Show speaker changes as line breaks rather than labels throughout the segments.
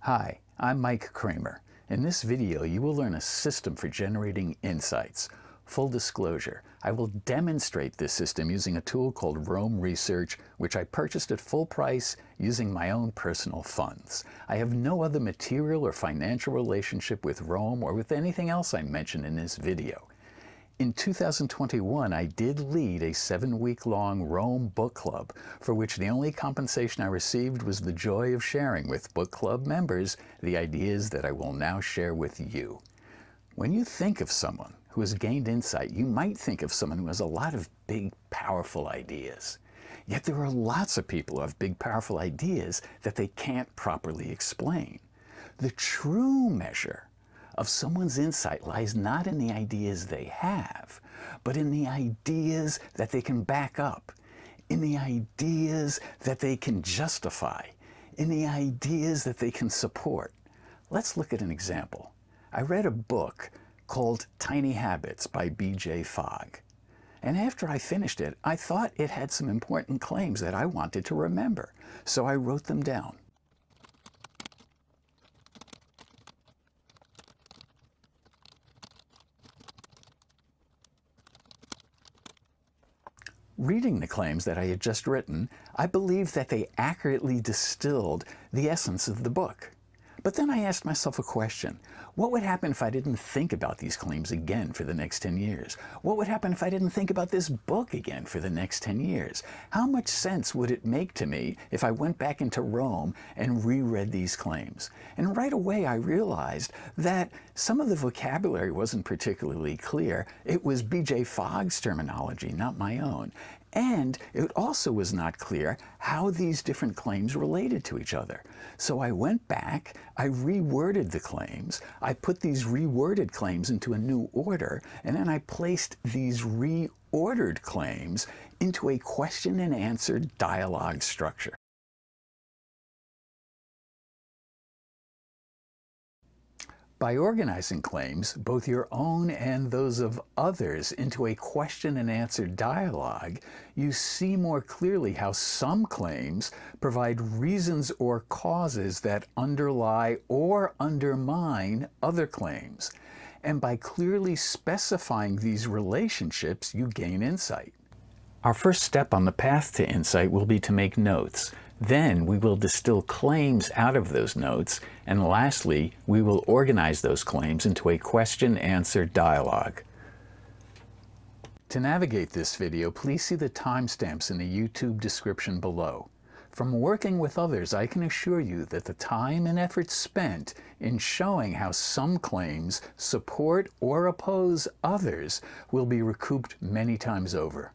Hi, I'm Mike Kramer. In this video, you will learn a system for generating insights. Full disclosure, I will demonstrate this system using a tool called Roam Research, which I purchased at full price using my own personal funds. I have no other material or financial relationship with Roam or with anything else I mention in this video. In 2021, I did lead a 7-week-long Roam book club, for which the only compensation I received was the joy of sharing with book club members the ideas that I will now share with you. When you think of someone who has gained insight, you might think of someone who has a lot of big, powerful ideas. Yet there are lots of people who have big, powerful ideas that they can't properly explain. The true measure of someone's insight lies not in the ideas they have, but in the ideas that they can back up, in the ideas that they can justify, in the ideas that they can support. Let's look at an example. I read a book called Tiny Habits by B.J. Fogg. And after I finished it, I thought it had some important claims that I wanted to remember, so I wrote them down. Reading the claims that I had just written, I believed that they accurately distilled the essence of the book. But then I asked myself a question. What would happen if I didn't think about these claims again for the next 10 years? What would happen if I didn't think about this book again for the next 10 years? How much sense would it make to me if I went back into Rome and reread these claims? And right away I realized that some of the vocabulary wasn't particularly clear. It was B.J. Fogg's terminology, not my own. And it also was not clear how these different claims related to each other. So I went back, I reworded the claims, I put these reworded claims into a new order, and then I placed these reordered claims into a question and answer dialogue structure. By organizing claims, both your own and those of others, into a question and answer dialogue, you see more clearly how some claims provide reasons or causes that underlie or undermine other claims. And by clearly specifying these relationships, you gain insight. Our first step on the path to insight will be to make notes. Then we will distill claims out of those notes, and lastly, we will organize those claims into a question-answer dialogue. To navigate this video, please see the timestamps in the YouTube description below. From working with others, I can assure you that the time and effort spent in showing how some claims support or oppose others will be recouped many times over.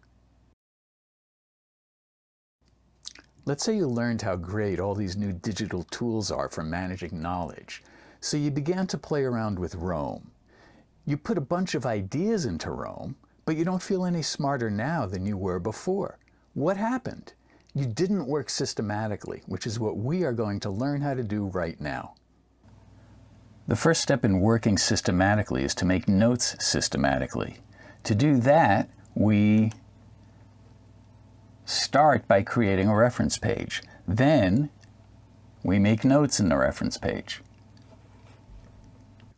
Let's say you learned how great all these new digital tools are for managing knowledge. So you began to play around with Roam. You put a bunch of ideas into Roam, but you don't feel any smarter now than you were before. What happened? You didn't work systematically, which is what we are going to learn how to do right now. The first step in working systematically is to make notes systematically. To do that, we start by creating a reference page. Then we make notes in the reference page.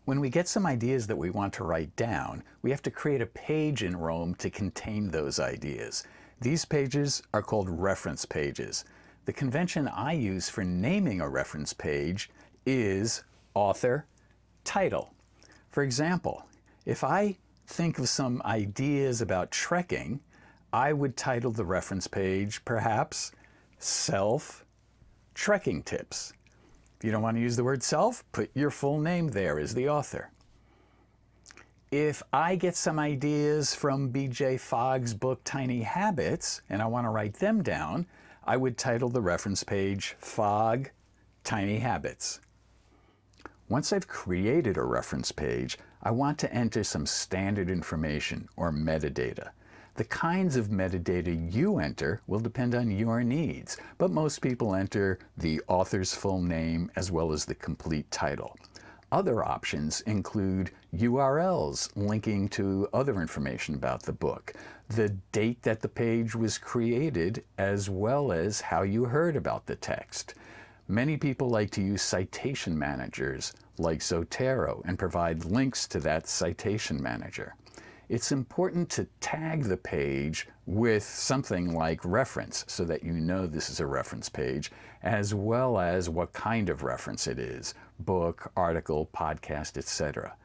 When we get some ideas that we want to write down, we have to create a page in Roam to contain those ideas. These pages are called reference pages. The convention I use for naming a reference page is author, title. For example, if I think of some ideas about trekking, I would title the reference page, perhaps, Self Trekking Tips. If you don't want to use the word self, put your full name there as the author. If I get some ideas from B.J. Fogg's book, Tiny Habits, and I want to write them down, I would title the reference page, Fogg Tiny Habits. Once I've created a reference page, I want to enter some standard information, or metadata. The kinds of metadata you enter will depend on your needs, but most people enter the author's full name as well as the complete title. Other options include URLs linking to other information about the book, the date that the page was created, as well as how you heard about the text. Many people like to use citation managers like Zotero and provide links to that citation manager. It's important to tag the page with something like reference so that you know this is a reference page, as well as what kind of reference it is: book, article, podcast, etc.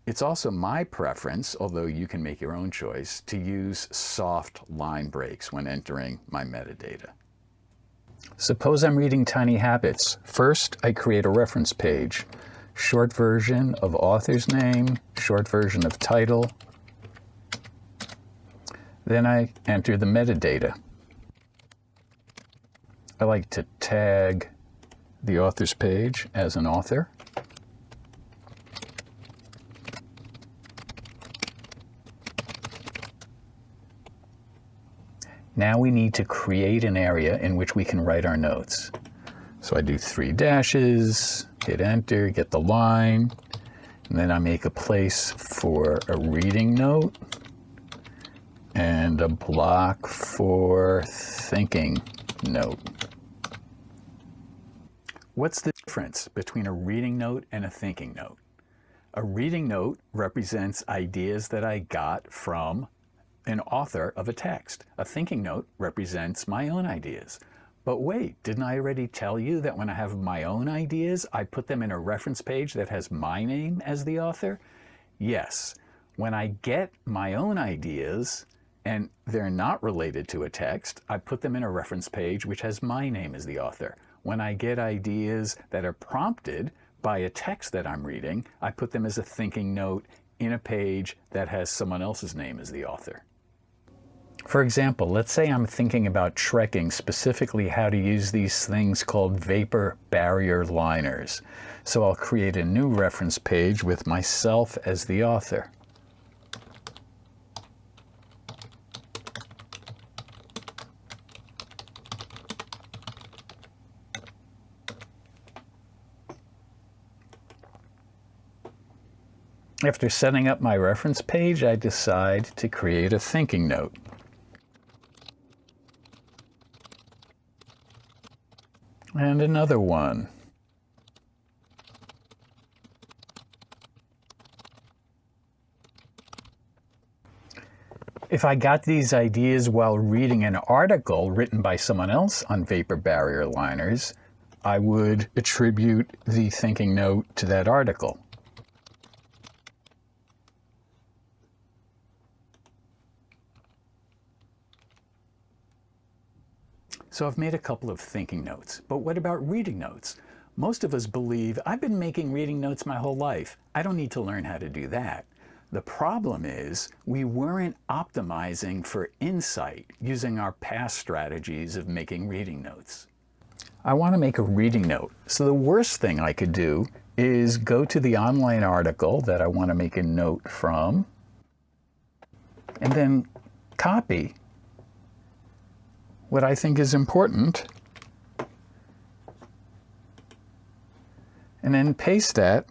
It's also my preference, although you can make your own choice, to use soft line breaks when entering my metadata. Suppose I'm reading Tiny Habits. First, I create a reference page. Short version of author's name, short version of title. Then I enter the metadata. I like to tag the author's page as an author. Now we need to create an area in which we can write our notes. So I do 3 dashes, hit enter, get the line, and then I make a place for a reading note and a block for thinking note. What's the difference between a reading note and a thinking note? A reading note represents ideas that I got from an author of a text. A thinking note represents my own ideas. But wait, didn't I already tell you that when I have my own ideas, I put them in a reference page that has my name as the author? Yes, when I get my own ideas and they're not related to a text, I put them in a reference page which has my name as the author. When I get ideas that are prompted by a text that I'm reading, I put them as a thinking note in a page that has someone else's name as the author. For example, let's say I'm thinking about trekking, specifically how to use these things called vapor barrier liners. So I'll create a new reference page with myself as the author. After setting up my reference page, I decide to create a thinking note. And another one. If I got these ideas while reading an article written by someone else on vapor barrier liners, I would attribute the thinking note to that article. So I've made a couple of thinking notes, but what about reading notes? Most of us believe, I've been making reading notes my whole life. I don't need to learn how to do that. The problem is we weren't optimizing for insight using our past strategies of making reading notes. I want to make a reading note. So the worst thing I could do is go to the online article that I want to make a note from and then copy what I think is important, and then paste that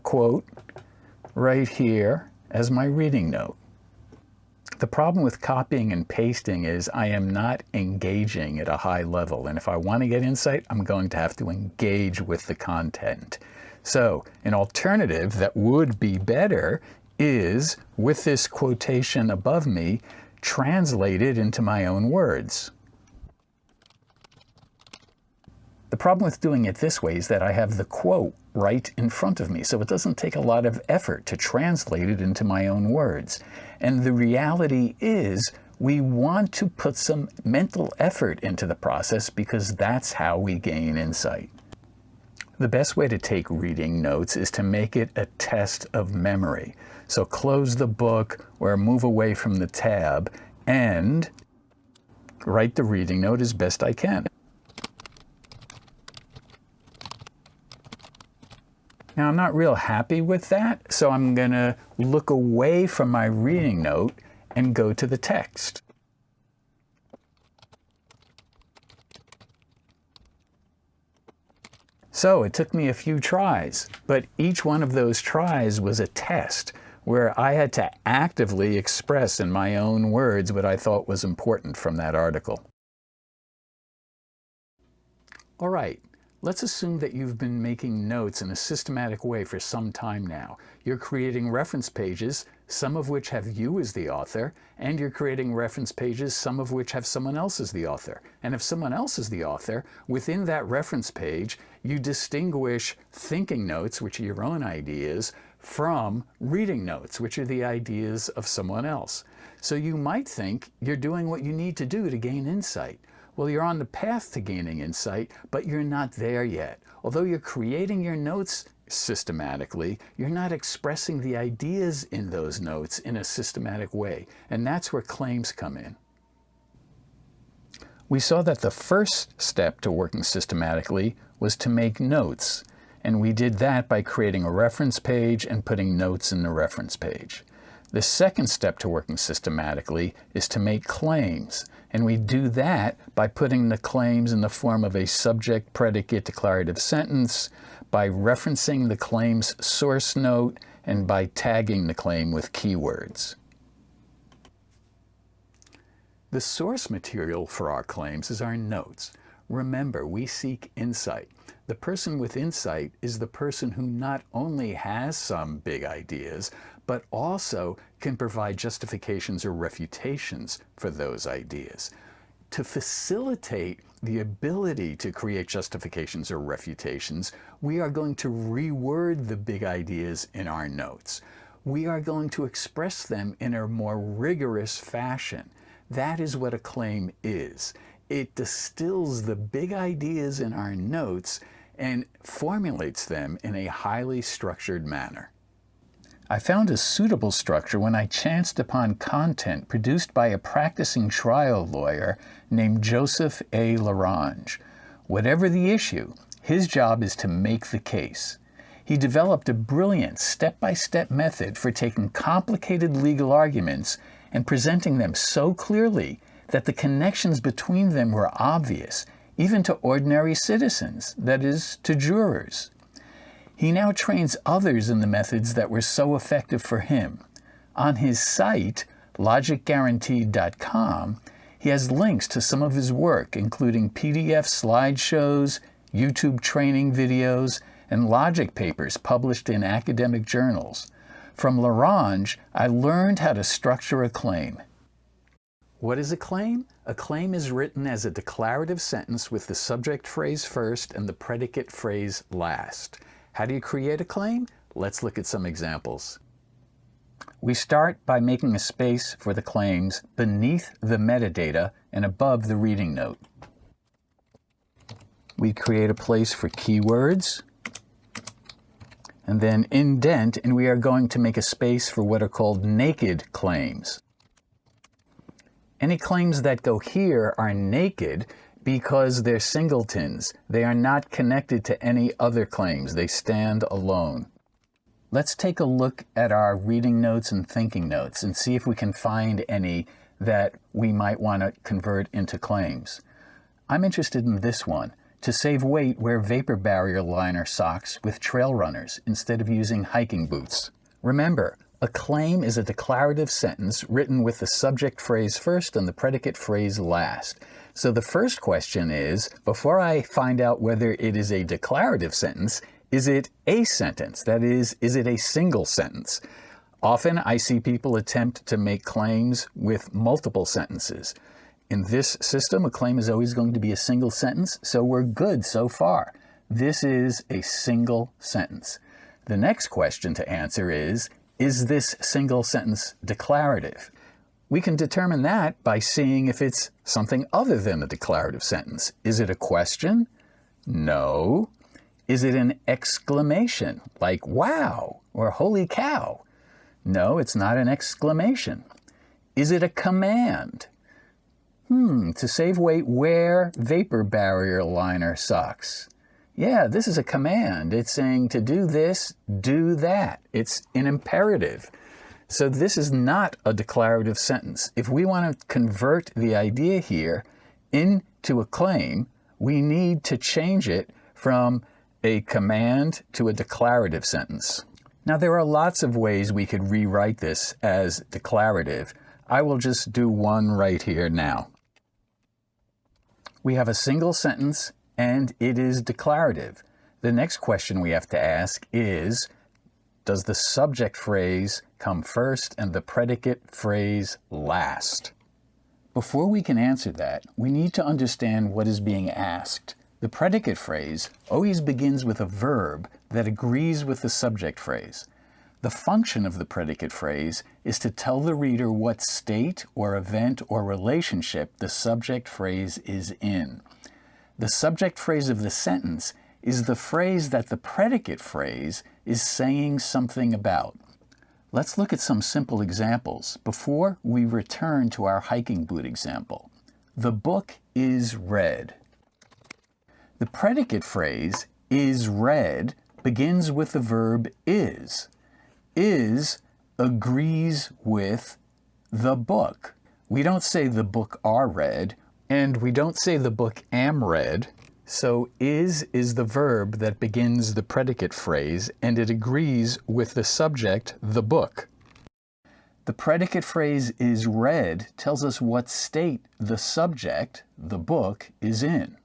quote right here as my reading note. The problem with copying and pasting is I am not engaging at a high level, and if I want to get insight, I'm going to have to engage with the content. So an alternative that would be better is, with this quotation above me, translated into my own words. The problem with doing it this way is that I have the quote right in front of me, so it doesn't take a lot of effort to translate it into my own words. And the reality is we want to put some mental effort into the process because that's how we gain insight. The best way to take reading notes is to make it a test of memory. So close the book or move away from the tab and write the reading note as best I can. Now I'm not real happy with that, so I'm going to look away from my reading note and go to the text. So it took me a few tries, but each one of those tries was a test where I had to actively express in my own words what I thought was important from that article. All right, let's assume that you've been making notes in a systematic way for some time now. You're creating reference pages, some of which have you as the author, and you're creating reference pages, some of which have someone else as the author. And if someone else is the author, within that reference page, you distinguish thinking notes, which are your own ideas, from reading notes, which are the ideas of someone else. So you might think you're doing what you need to do to gain insight. Well, you're on the path to gaining insight, but you're not there yet. Although you're creating your notes systematically, you're not expressing the ideas in those notes in a systematic way. And that's where claims come in. We saw that the first step to working systematically was to make notes. And we did that by creating a reference page and putting notes in the reference page. The second step to working systematically is to make claims. And we do that by putting the claims in the form of a subject predicate declarative sentence, by referencing the claim's source note, and by tagging the claim with keywords. The source material for our claims is our notes. Remember, we seek insight. The person with insight is the person who not only has some big ideas, but also can provide justifications or refutations for those ideas. To facilitate the ability to create justifications or refutations, we are going to reword the big ideas in our notes. We are going to express them in a more rigorous fashion. That is what a claim is. It distills the big ideas in our notes and formulates them in a highly structured manner. I found a suitable structure when I chanced upon content produced by a practicing trial lawyer named Joseph A. Larange. Whatever the issue, his job is to make the case. He developed a brilliant step-by-step method for taking complicated legal arguments and presenting them so clearly that the connections between them were obvious, even to ordinary citizens, that is, to jurors. He now trains others in the methods that were so effective for him. On his site, logicguaranteed.com, he has links to some of his work, including PDF slideshows, YouTube training videos, and logic papers published in academic journals. From Larange, I learned how to structure a claim. What is a claim? A claim is written as a declarative sentence with the subject phrase first and the predicate phrase last. How do you create a claim? Let's look at some examples. We start by making a space for the claims beneath the metadata and above the reading note. We create a place for keywords, and then indent, and we are going to make a space for what are called naked claims. Any claims that go here are naked because they're singletons. They are not connected to any other claims. They stand alone. Let's take a look at our reading notes and thinking notes and see if we can find any that we might want to convert into claims. I'm interested in this one. To save weight, wear vapor barrier liner socks with trail runners instead of using hiking boots. Remember, a claim is a declarative sentence written with the subject phrase first and the predicate phrase last. So the first question is, before I find out whether it is a declarative sentence, is it a sentence? That is it a single sentence? Often I see people attempt to make claims with multiple sentences. In this system, a claim is always going to be a single sentence, so we're good so far. This is a single sentence. The next question to answer is this single sentence declarative? We can determine that by seeing if it's something other than a declarative sentence. Is it a question? No. Is it an exclamation, like wow or holy cow? No, it's not an exclamation. Is it a command? To save weight, wear vapor barrier liner socks. Yeah, this is a command. It's saying to do this, do that. It's an imperative. So this is not a declarative sentence. If we want to convert the idea here into a claim, we need to change it from a command to a declarative sentence. Now, there are lots of ways we could rewrite this as declarative. I will just do one right here now. We have a single sentence and it is declarative. The next question we have to ask is, does the subject phrase come first and the predicate phrase last? Before we can answer that, we need to understand what is being asked. The predicate phrase always begins with a verb that agrees with the subject phrase. The function of the predicate phrase is to tell the reader what state or event or relationship the subject phrase is in. The subject phrase of the sentence is the phrase that the predicate phrase is saying something about. Let's look at some simple examples before we return to our hiking boot example. The book is read. The predicate phrase, is read, begins with the verb is. Is agrees with the book. We don't say the book are read, and we don't say the book am read. So is the verb that begins the predicate phrase, and it agrees with the subject, the book. The predicate phrase is read tells us what state the subject, the book, is in.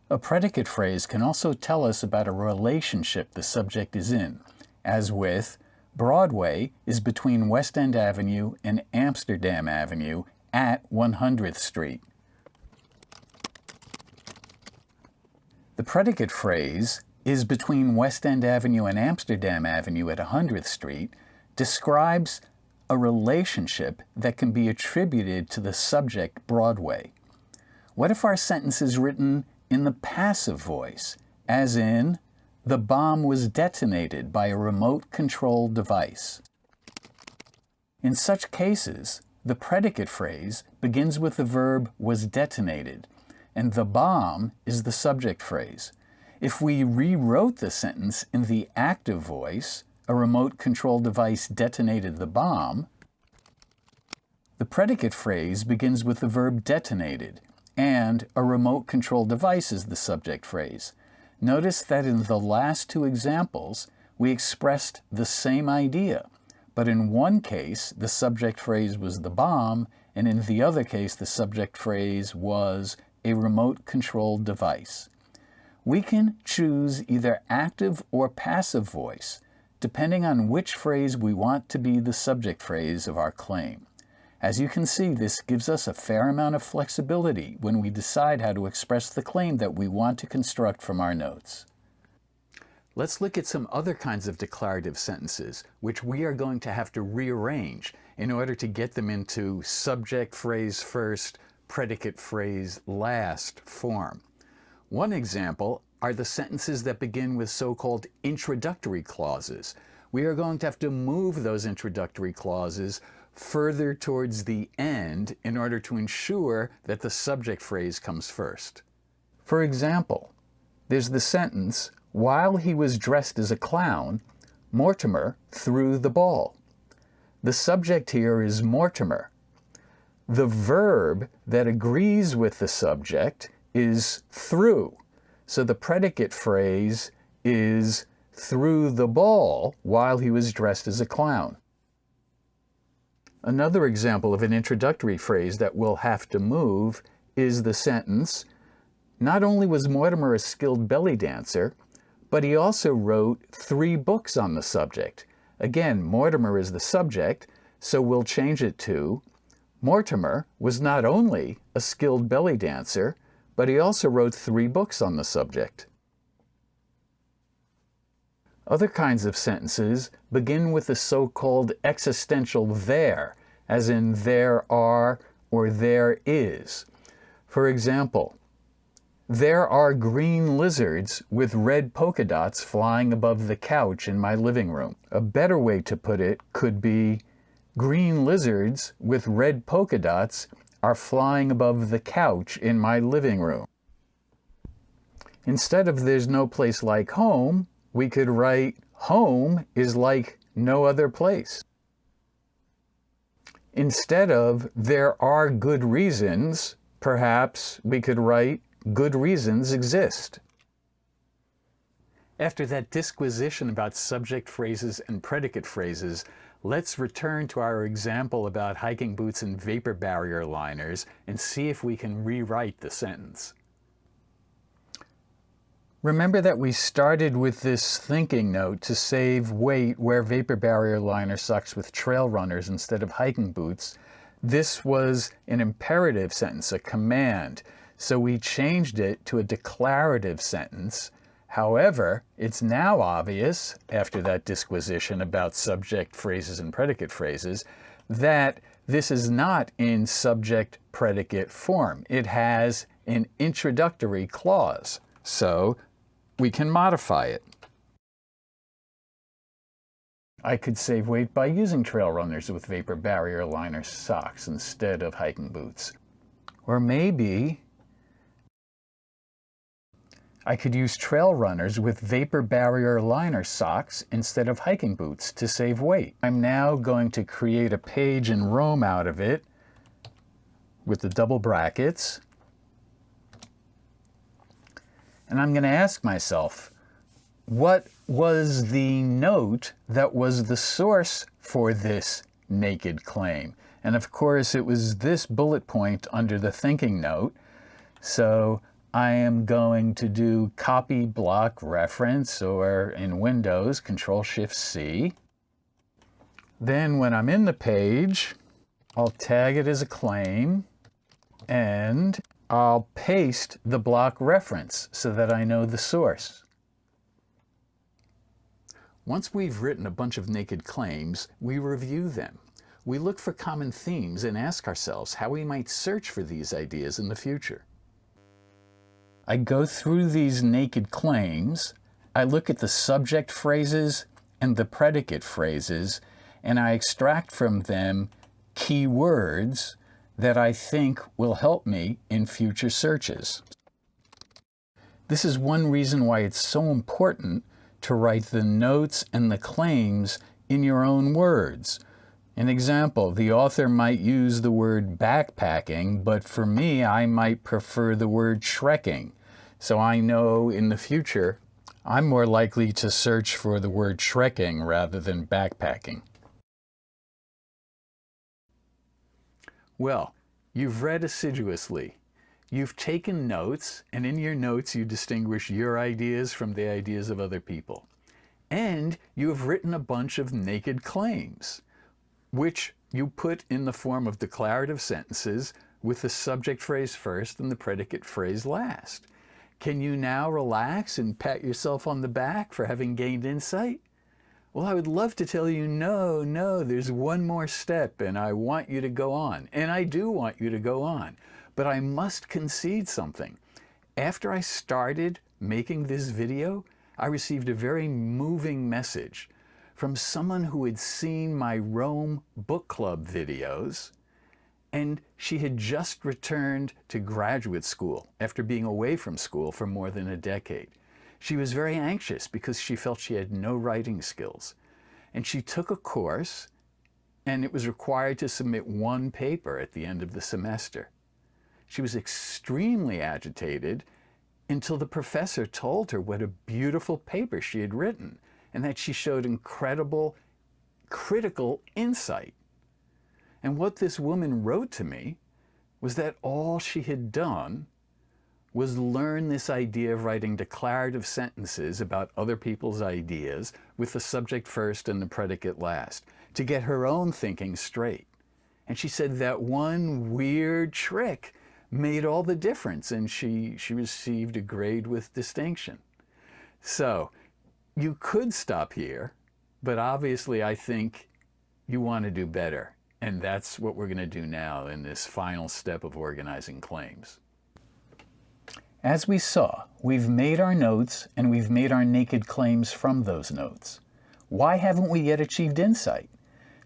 A predicate phrase can also tell us about a relationship the subject is in, as with, Broadway is between West End Avenue and Amsterdam Avenue at 100th Street. The predicate phrase, is between West End Avenue and Amsterdam Avenue at 100th Street, describes a relationship that can be attributed to the subject Broadway. What if our sentence is written in the passive voice, as in, the bomb was detonated by a remote-controlled device? In such cases, the predicate phrase begins with the verb was detonated, and the bomb is the subject phrase. If we rewrote the sentence in the active voice, a remote-controlled device detonated the bomb, the predicate phrase begins with the verb detonated, and a remote-controlled device is the subject phrase. Notice that in the last two examples, we expressed the same idea, but in one case, the subject phrase was the bomb, and in the other case, the subject phrase was a remote-controlled device. We can choose either active or passive voice, depending on which phrase we want to be the subject phrase of our claim. As you can see, this gives us a fair amount of flexibility when we decide how to express the claim that we want to construct from our notes. Let's look at some other kinds of declarative sentences, which we are going to have to rearrange in order to get them into subject phrase first, predicate phrase last form. One example are the sentences that begin with so-called introductory clauses. We are going to have to move those introductory clauses further towards the end in order to ensure that the subject phrase comes first. For example, there's the sentence, while he was dressed as a clown, Mortimer threw the ball. The subject here is Mortimer. The verb that agrees with the subject is threw. So the predicate phrase is threw the ball while he was dressed as a clown. Another example of an introductory phrase that we'll have to move is the sentence, not only was Mortimer a skilled belly dancer, but he also wrote 3 books on the subject. Again, Mortimer is the subject, so we'll change it to, Mortimer was not only a skilled belly dancer, but he also wrote 3 books on the subject. Other kinds of sentences begin with the so-called existential there, as in there are or there is. For example, there are green lizards with red polka dots flying above the couch in my living room. A better way to put it could be, green lizards with red polka dots are flying above the couch in my living room. Instead of there's no place like home, we could write, home is like no other place. Instead of there are good reasons, perhaps we could write, good reasons exist. After that disquisition about subject phrases and predicate phrases, let's return to our example about hiking boots and vapor barrier liners and see if we can rewrite the sentence. Remember that we started with this thinking note to save weight, wear vapor barrier liner socks with trail runners instead of hiking boots. This was an imperative sentence, a command. So we changed it to a declarative sentence. However, it's now obvious, after that disquisition about subject phrases and predicate phrases, that this is not in subject-predicate form. It has an introductory clause. So we can modify it. I could save weight by using trail runners with vapor barrier liner socks instead of hiking boots. Or maybe I could use trail runners with vapor barrier liner socks instead of hiking boots to save weight. I'm now going to create a page in Rome out of it with the double brackets. And I'm going to ask myself, what was the note that was the source for this naked claim? And of course, it was this bullet point under the thinking note. So I am going to do copy block reference, or in Windows, Control-Shift-C. Then when I'm in the page, I'll tag it as a claim, and I'll paste the block reference so that I know the source. Once we've written a bunch of naked claims, we review them. We look for common themes and ask ourselves how we might search for these ideas in the future. I go through these naked claims, I look at the subject phrases and the predicate phrases, and I extract from them keywords that I think will help me in future searches. This is one reason why it's so important to write the notes and the claims in your own words. An example, the author might use the word backpacking, but for me, I might prefer the word trekking. So I know in the future, I'm more likely to search for the word trekking rather than backpacking. Well, you've read assiduously. You've taken notes, and in your notes you distinguish your ideas from the ideas of other people. And you have written a bunch of naked claims, which you put in the form of declarative sentences with the subject phrase first and the predicate phrase last. Can you now relax and pat yourself on the back for having gained insight? Well, I would love to tell you, no, there's one more step and I want you to go on. And I do want you to go on. But I must concede something. After I started making this video, I received a very moving message from someone who had seen my Rome book club videos, and she had just returned to graduate school after being away from school for more than a decade. She was very anxious because she felt she had no writing skills. And she took a course, and it was required to submit one paper at the end of the semester. She was extremely agitated until the professor told her what a beautiful paper she had written and that she showed incredible critical insight. And what this woman wrote to me was that all she had done was learn this idea of writing declarative sentences about other people's ideas with the subject first and the predicate last to get her own thinking straight. And she said that one weird trick made all the difference, and she received a grade with distinction. So you could stop here, but obviously I think you want to do better. And that's what we're going to do now in this final step of organizing claims. As we saw, we've made our notes and we've made our naked claims from those notes. Why haven't we yet achieved insight?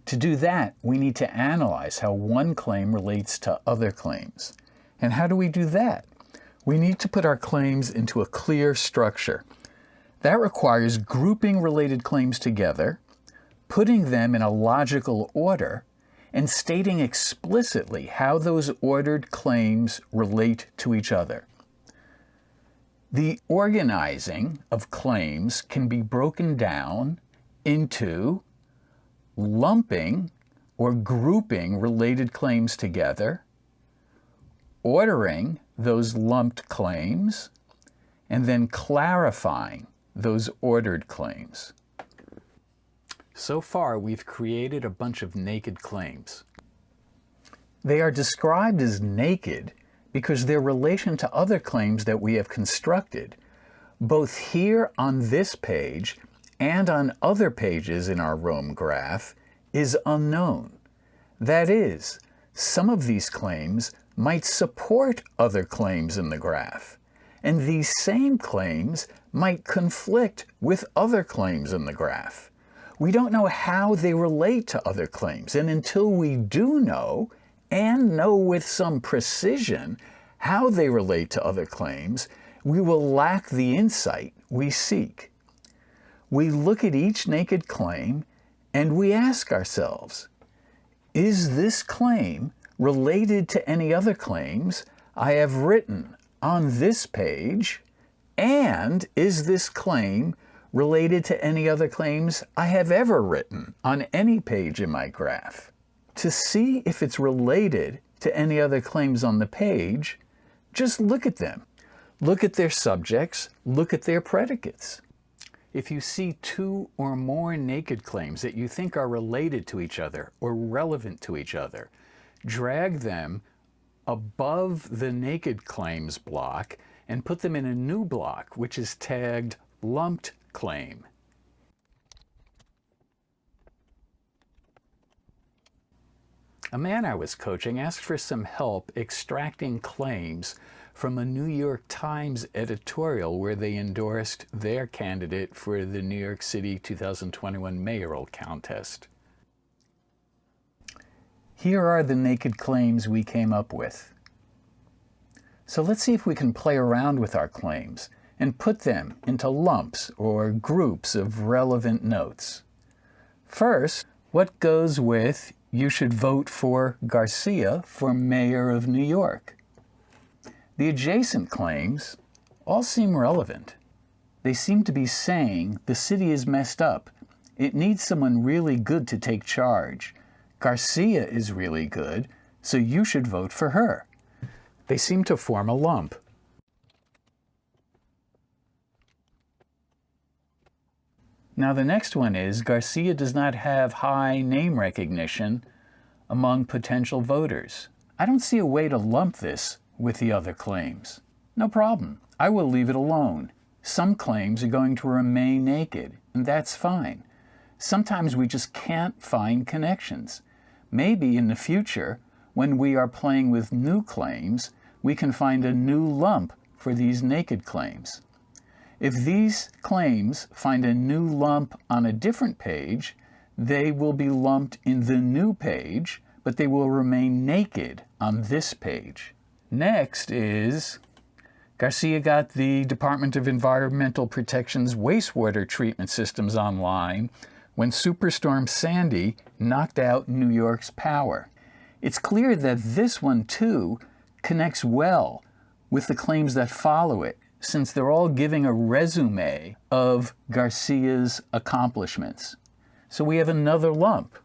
To do that, we need to analyze how one claim relates to other claims. And how do we do that? We need to put our claims into a clear structure. That requires grouping related claims together, putting them in a logical order, and stating explicitly how those ordered claims relate to each other. The organizing of claims can be broken down into lumping or grouping related claims together, ordering those lumped claims, and then clarifying those ordered claims. So far, we've created a bunch of naked claims. They are described as naked because their relation to other claims that we have constructed, both here on this page and on other pages in our Rome graph, is unknown. That is, some of these claims might support other claims in the graph, and these same claims might conflict with other claims in the graph. We don't know how they relate to other claims, and until we do know, and know with some precision, how they relate to other claims, we will lack the insight we seek. We look at each naked claim and we ask ourselves, is this claim related to any other claims I have written on this page? And is this claim related to any other claims I have ever written on any page in my graph? To see if it's related to any other claims on the page, just look at them. Look at their subjects, look at their predicates. If you see two or more naked claims that you think are related to each other or relevant to each other, drag them above the naked claims block and put them in a new block, which is tagged lumped claim. A man I was coaching asked for some help extracting claims from a New York Times editorial where they endorsed their candidate for the New York City 2021 mayoral contest. Here are the naked claims we came up with. So let's see if we can play around with our claims and put them into lumps or groups of relevant notes. First, what goes with "You should vote for Garcia for mayor of New York"? The adjacent claims all seem relevant. They seem to be saying the city is messed up. It needs someone really good to take charge. Garcia is really good, so you should vote for her. They seem to form a lump. Now the next one is Garcia does not have high name recognition among potential voters. I don't see a way to lump this with the other claims. No problem. I will leave it alone. Some claims are going to remain naked, and that's fine. Sometimes we just can't find connections. Maybe in the future, when we are playing with new claims, we can find a new lump for these naked claims. If these claims find a new lump on a different page, they will be lumped in the new page, but they will remain naked on this page. Next is Garcia got the Department of Environmental Protection's wastewater treatment systems online when Superstorm Sandy knocked out New York's power. It's clear that this one, too, connects well with the claims that follow it, since they're all giving a resume of Garcia's accomplishments. So we have another lump.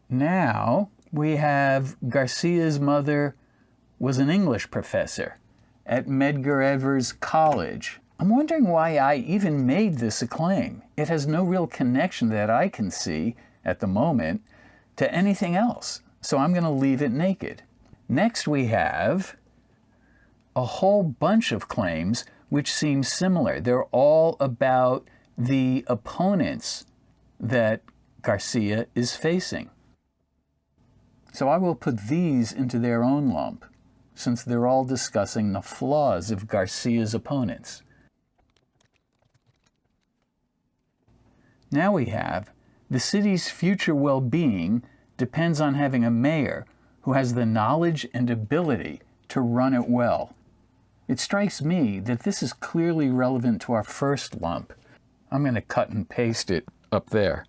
Now we have Garcia's mother was an English professor at Medgar Evers College. I'm wondering why I even made this a claim. It has no real connection that I can see at the moment to anything else, so I'm going to leave it naked. Next we have a whole bunch of claims which seem similar. They're all about the opponents that Garcia is facing. So I will put these into their own lump, since they're all discussing the flaws of Garcia's opponents. Now we have the city's future well-being depends on having a mayor who has the knowledge and ability to run it well. It strikes me that this is clearly relevant to our first lump. I'm going to cut and paste it up there.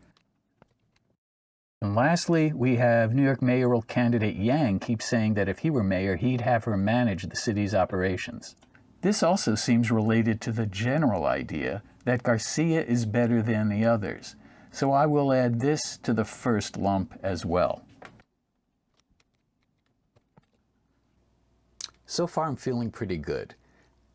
And lastly, we have New York mayoral candidate Yang keeps saying that if he were mayor, he'd have her manage the city's operations. This also seems related to the general idea that Garcia is better than the others. So I will add this to the first lump as well. So far I'm feeling pretty good.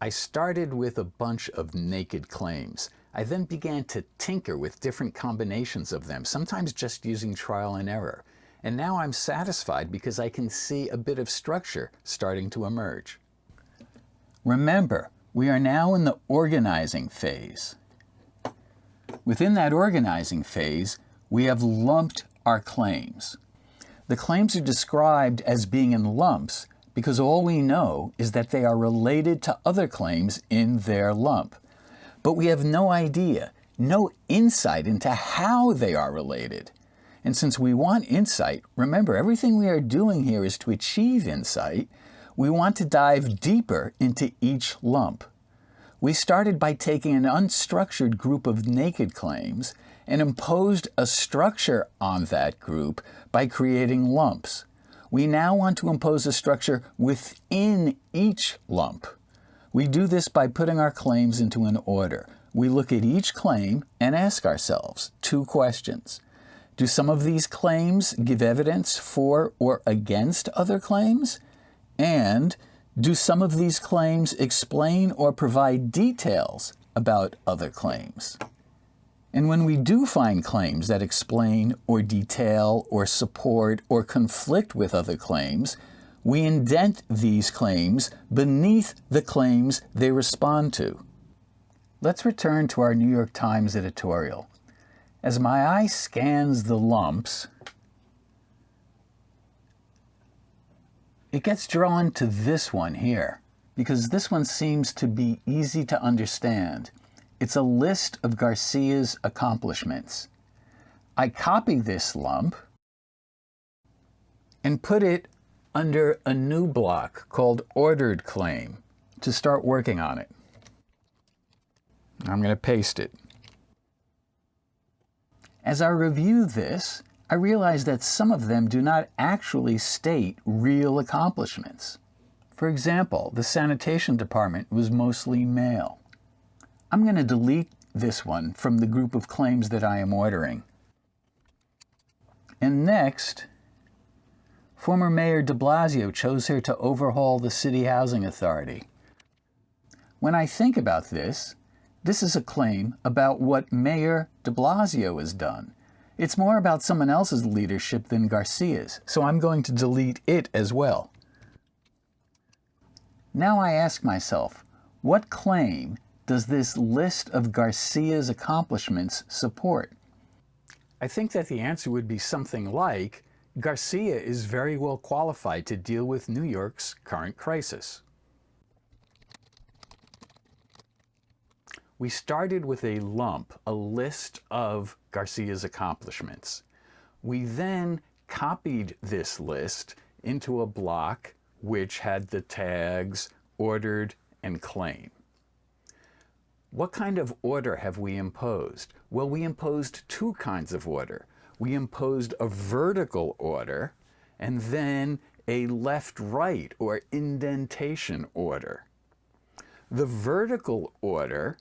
I started with a bunch of naked claims. I then began to tinker with different combinations of them, sometimes just using trial and error. And now I'm satisfied because I can see a bit of structure starting to emerge. Remember, we are now in the organizing phase. Within that organizing phase, we have lumped our claims. The claims are described as being in lumps because all we know is that they are related to other claims in their lump. But we have no idea, no insight into how they are related. And since we want insight, remember, everything we are doing here is to achieve insight. We want to dive deeper into each lump. We started by taking an unstructured group of naked claims and imposed a structure on that group by creating lumps. We now want to impose a structure within each lump. We do this by putting our claims into an order. We look at each claim and ask ourselves 2 questions. Do some of these claims give evidence for or against other claims? And do some of these claims explain or provide details about other claims? And when we do find claims that explain or detail or support or conflict with other claims, we indent these claims beneath the claims they respond to. Let's return to our New York Times editorial. As my eye scans the lumps, it gets drawn to this one here, because this one seems to be easy to understand. It's a list of Garcia's accomplishments. I copy this lump and put it under a new block called Ordered Claim to start working on it. I'm going to paste it. As I review this, I realize that some of them do not actually state real accomplishments. For example, the sanitation department was mostly male. I'm going to delete this one from the group of claims that I am ordering. And next, former Mayor de Blasio chose her to overhaul the City Housing Authority. When I think about this is a claim about what Mayor de Blasio has done. It's more about someone else's leadership than Garcia's, so I'm going to delete it as well. Now I ask myself, what claim does this list of Garcia's accomplishments support? I think that the answer would be something like, Garcia is very well qualified to deal with New York's current crisis. We started with a lump, a list of Garcia's accomplishments. We then copied this list into a block which had the tags ordered and claim. What kind of order have we imposed? Well, we imposed 2 kinds of order. We imposed a vertical order and then a left-right or indentation order. The vertical order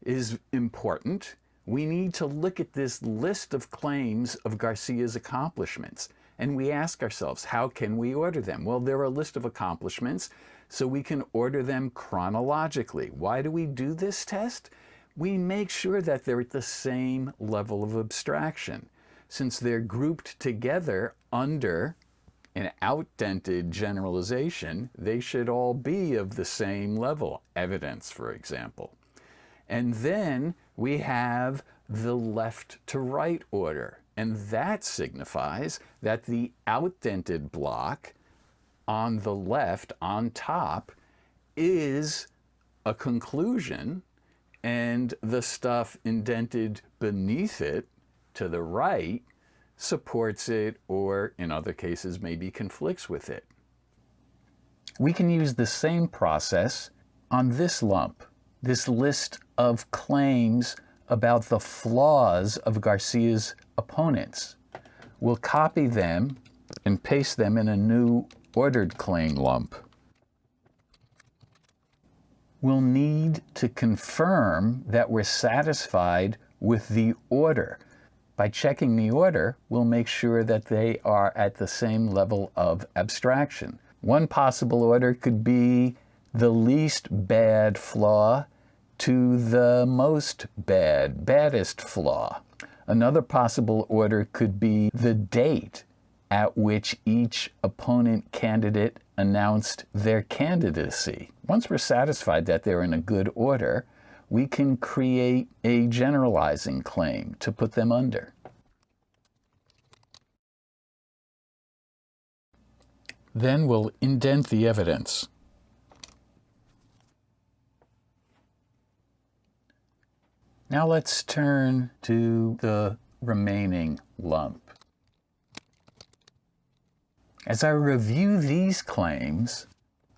is important. We need to look at this list of claims of Garcia's accomplishments. And we ask ourselves, how can we order them? Well, they're a list of accomplishments, so we can order them chronologically. Why do we do this test? We make sure that they're at the same level of abstraction. Since they're grouped together under an outdented generalization, they should all be of the same level. Evidence, for example. And then we have the left to right order. And that signifies that the outdented block on the left, on top, is a conclusion, and the stuff indented beneath it to the right supports it, or in other cases maybe conflicts with it. We can use the same process on this lump, this list of claims about the flaws of Garcia's opponents. We'll copy them and paste them in a new ordered claim lump. We'll need to confirm that we're satisfied with the order. By checking the order, we'll make sure that they are at the same level of abstraction. One possible order could be the least bad flaw to the most baddest flaw. Another possible order could be the date at which each opponent candidate announced their candidacy. Once we're satisfied that they're in a good order, we can create a generalizing claim to put them under. Then we'll indent the evidence. Now let's turn to the remaining lump. As I review these claims,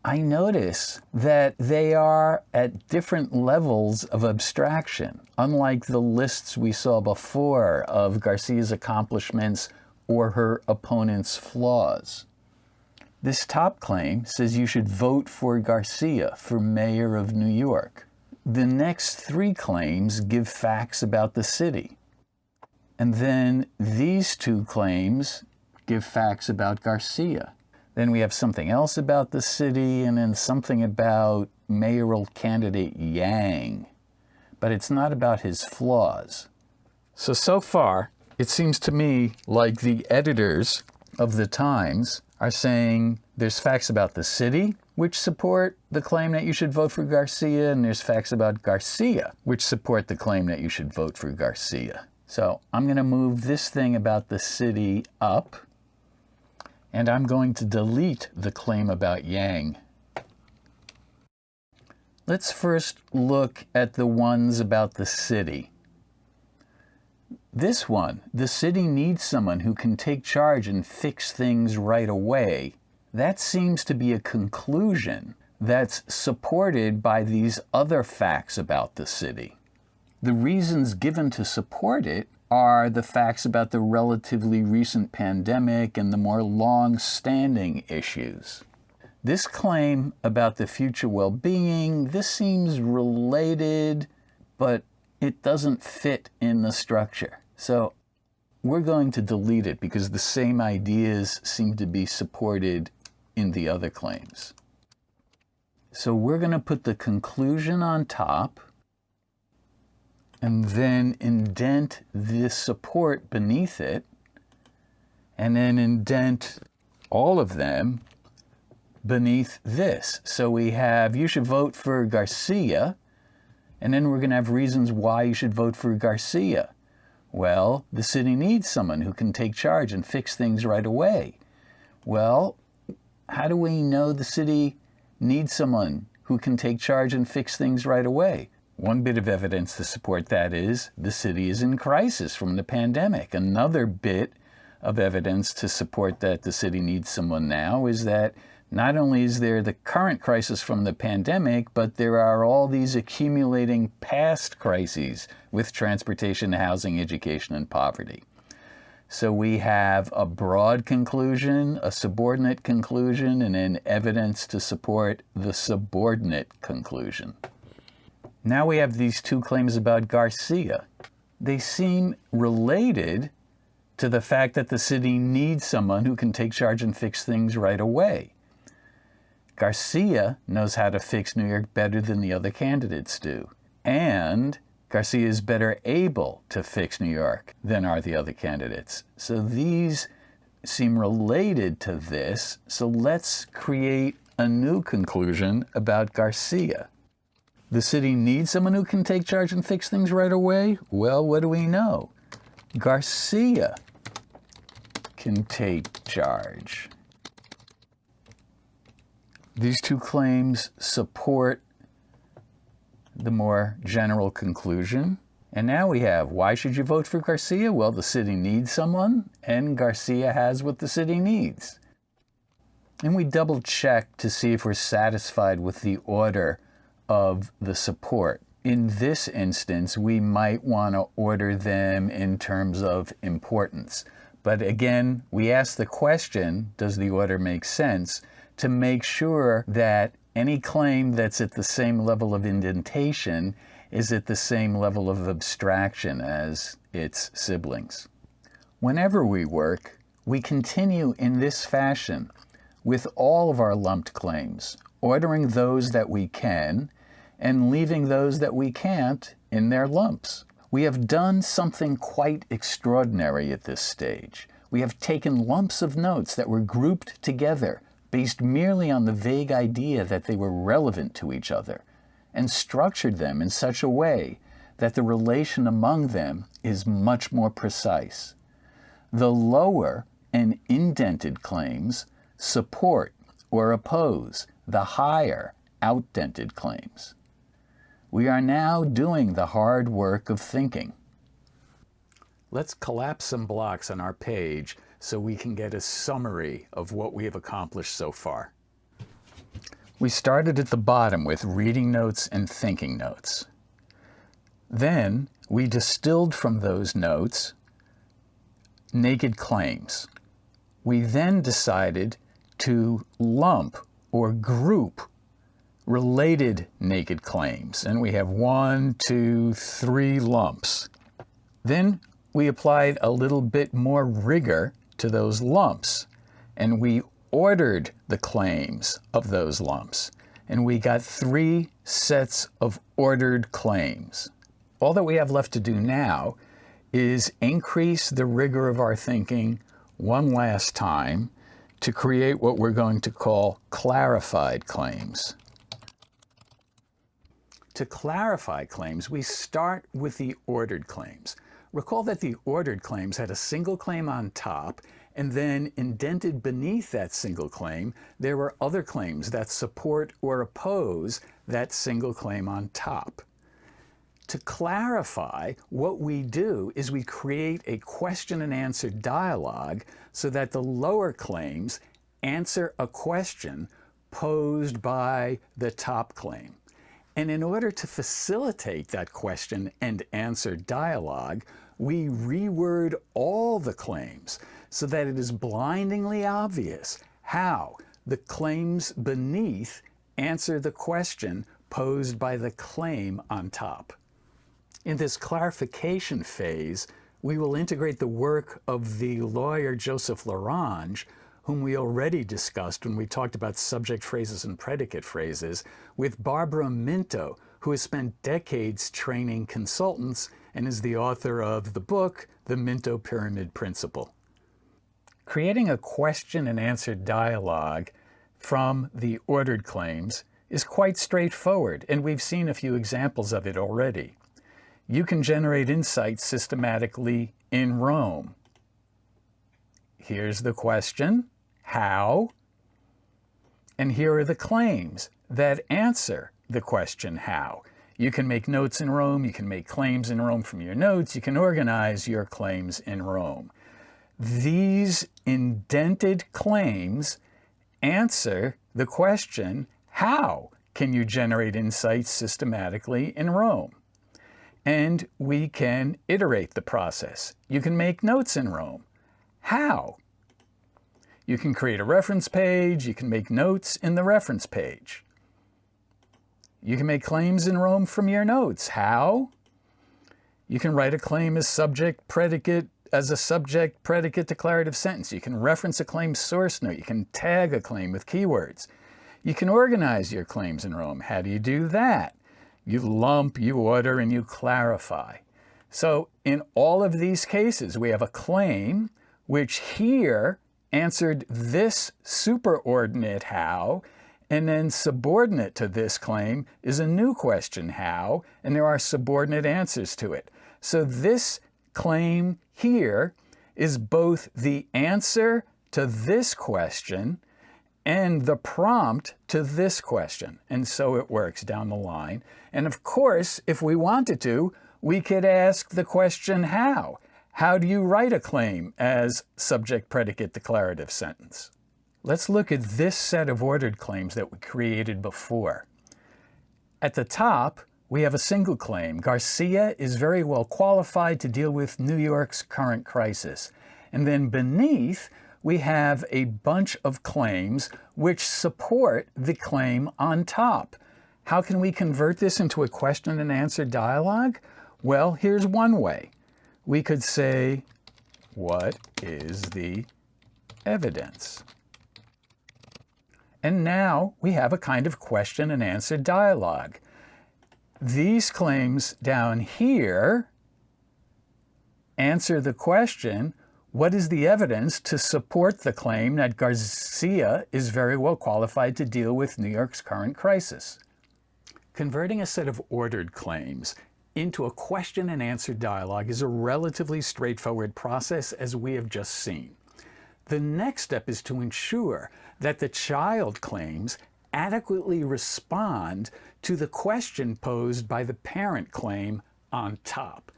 I notice that they are at different levels of abstraction, unlike the lists we saw before of Garcia's accomplishments or her opponent's flaws. This top claim says you should vote for Garcia for mayor of New York. The next three claims give facts about the city. And then these two claims give facts about Garcia. Then we have something else about the city, and then something about mayoral candidate Yang. But it's not about his flaws. So far, it seems to me like the editors of the Times are saying there's facts about the city, which support the claim that you should vote for Garcia, and there's facts about Garcia, which support the claim that you should vote for Garcia. So I'm going to move this thing about the city up, and I'm going to delete the claim about Yang. Let's first look at the ones about the city. This one, the city needs someone who can take charge and fix things right away. That seems to be a conclusion that's supported by these other facts about the city. The reasons given to support it are the facts about the relatively recent pandemic and the more long-standing issues. This claim about the future well-being, this seems related, but it doesn't fit in the structure. So we're going to delete it because the same ideas seem to be supported in the other claims. So we're going to put the conclusion on top and then indent this support beneath it, and then indent all of them beneath this. So we have, you should vote for Garcia, and then we're going to have reasons why you should vote for Garcia. Well, the city needs someone who can take charge and fix things right away. Well, how do we know the city needs someone who can take charge and fix things right away? One bit of evidence to support that is the city is in crisis from the pandemic. Another bit of evidence to support that the city needs someone now is that not only is there the current crisis from the pandemic, but there are all these accumulating past crises with transportation, housing, education, and poverty. So we have a broad conclusion, a subordinate conclusion, and then evidence to support the subordinate conclusion. Now we have these two claims about Garcia. They seem related to the fact that the city needs someone who can take charge and fix things right away. Garcia knows how to fix New York better than the other candidates do. And Garcia is better able to fix New York than are the other candidates. So these seem related to this. So let's create a new conclusion about Garcia. The city needs someone who can take charge and fix things right away? Well, what do we know? Garcia can take charge. These two claims support the more general conclusion. And now we have, why should you vote for Garcia? Well, the city needs someone, and Garcia has what the city needs. And we double check to see if we're satisfied with the order of the support. In this instance, we might want to order them in terms of importance. But again, we ask the question, does the order make sense, to make sure that any claim that's at the same level of indentation is at the same level of abstraction as its siblings. Whenever we work, we continue in this fashion. with all of our lumped claims, ordering those that we can and leaving those that we can't in their lumps. We have done something quite extraordinary at this stage. We have taken lumps of notes that were grouped together based merely on the vague idea that they were relevant to each other, and structured them in such a way that the relation among them is much more precise. The lower and indented claims support or oppose the higher outdented claims. We are now doing the hard work of thinking. Let's collapse some blocks on our page so we can get a summary of what we have accomplished so far. We started at the bottom with reading notes and thinking notes. Then we distilled from those notes naked claims. We then decided to lump or group related naked claims, and we have 1, 2, 3 lumps. Then we applied a little bit more rigor to those lumps, and we ordered the claims of those lumps, and we got 3 sets of ordered claims. All that we have left to do now is increase the rigor of our thinking one last time to create what we're going to call clarified claims. To clarify claims, we start with the ordered claims. Recall that the ordered claims had a single claim on top, and then indented beneath that single claim, there were other claims that support or oppose that single claim on top. To clarify, what we do is we create a question and answer dialogue so that the lower claims answer a question posed by the top claim. And in order to facilitate that question and answer dialogue, we reword all the claims so that it is blindingly obvious how the claims beneath answer the question posed by the claim on top. In this clarification phase, we will integrate the work of the lawyer Joseph Larange, whom we already discussed when we talked about subject phrases and predicate phrases, with Barbara Minto, who has spent decades training consultants and is the author of the book, The Minto Pyramid Principle. Creating a question and answer dialogue from the ordered claims is quite straightforward, and we've seen a few examples of it already. You can generate insights systematically in Rome. Here's the question, how? And here are the claims that answer the question, how? You can make notes in Rome, you can make claims in Rome from your notes, you can organize your claims in Rome. These indented claims answer the question, how can you generate insights systematically in Rome? And we can iterate the process. You can make notes in Rome. How? You can create a reference page, you can make notes in the reference page. You can make claims in Rome from your notes. How? You can write a claim as subject predicate, as a subject predicate declarative sentence. You can reference a claim source note. You can tag a claim with keywords. You can organize your claims in Rome. How do you do that? You lump, you order, and you clarify. So in all of these cases, we have a claim which here answered this superordinate how, and then subordinate to this claim is a new question, how, and there are subordinate answers to it. So this claim here is both the answer to this question and the prompt to this question. And so it works down the line. And of course, if we wanted to, we could ask the question, how? How do you write a claim as subject predicate declarative sentence? Let's look at this set of ordered claims that we created before. At the top, we have a single claim. Garcia is very well qualified to deal with New York's current crisis. And then beneath, we have a bunch of claims which support the claim on top. How can we convert this into a question and answer dialogue? Well, here's one way. We could say, what is the evidence? And now we have a kind of question and answer dialogue. These claims down here answer the question, what is the evidence to support the claim that Garcia is very well qualified to deal with New York's current crisis? Converting a set of ordered claims into a question and answer dialogue is a relatively straightforward process, as we have just seen. The next step is to ensure that the child claims adequately respond to the question posed by the parent claim on top.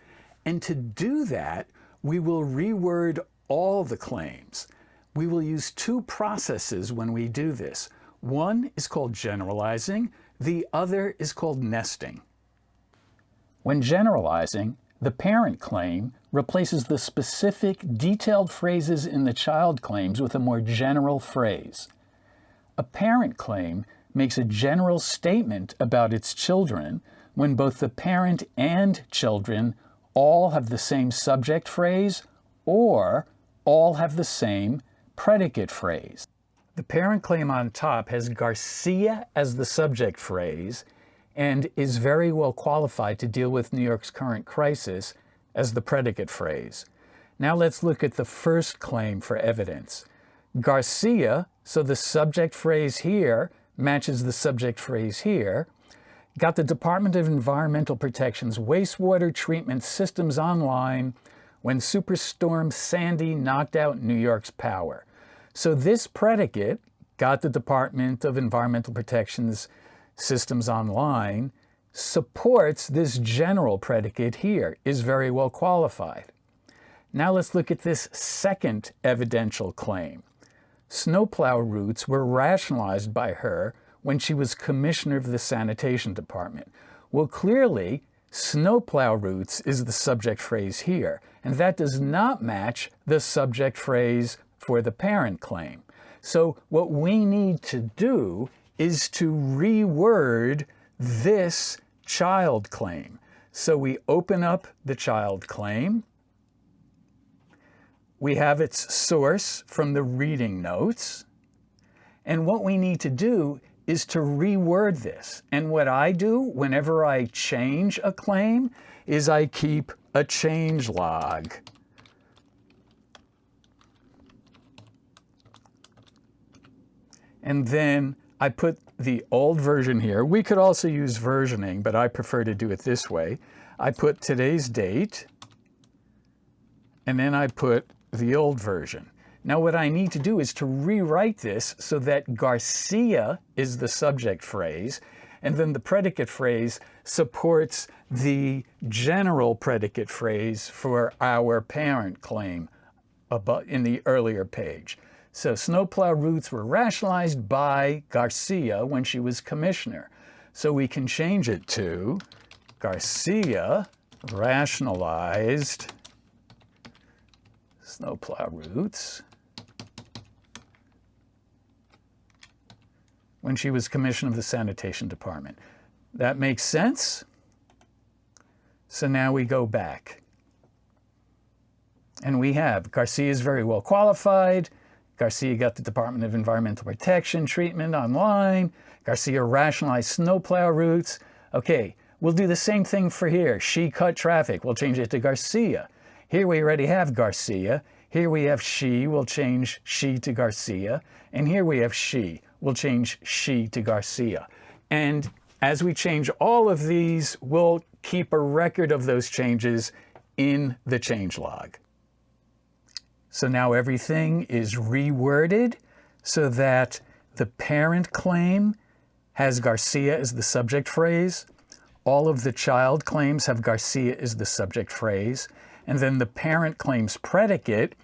And to do that, we will reword all the claims. We will use two processes when we do this. One is called generalizing, the other is called nesting. When generalizing, the parent claim replaces the specific, detailed phrases in the child claims with a more general phrase. A parent claim makes a general statement about its children when both the parent and children all have the same subject phrase or all have the same predicate phrase. The parent claim on top has Garcia as the subject phrase and is very well qualified to deal with New York's current crisis as the predicate phrase. Now let's look at the first claim for evidence. Garcia, so the subject phrase here matches the subject phrase here, got the Department of Environmental Protection's wastewater treatment systems online when Superstorm Sandy knocked out New York's power. So this predicate, got the Department of Environmental Protection's systems online, supports this general predicate here, is very well qualified. Now let's look at this second evidential claim. Snowplow routes were rationalized by her when she was commissioner of the sanitation department. Well, clearly, snowplow routes is the subject phrase here, and that does not match the subject phrase for the parent claim. So what we need to do is to reword this child claim. So we open up the child claim. We have its source from the reading notes. And what we need to do is to reword this. And what I do whenever I change a claim is I keep a change log. And then I put the old version here. We could also use versioning, but I prefer to do it this way. I put today's date, and then I put the old version. Now what I need to do is to rewrite this so that Garcia is the subject phrase, and then the predicate phrase supports the general predicate phrase for our parent claim in the earlier page. So snowplow routes were rationalized by Garcia when she was commissioner. So we can change it to Garcia rationalized snowplow routes when she was commissioner of the sanitation department. That makes sense? So now we go back. And we have Garcia is very well qualified. Garcia got the Department of Environmental Protection treatment online. Garcia rationalized snowplow routes. Okay, we'll do the same thing for here. She cut traffic. We'll change it to Garcia. Here we already have Garcia. Here we have she. We'll change she to Garcia. And here we have she. We'll change she to Garcia. And as we change all of these, we'll keep a record of those changes in the change log. So now everything is reworded so that the parent claim has Garcia as the subject phrase. All of the child claims have Garcia as the subject phrase. And then the parent claim's predicate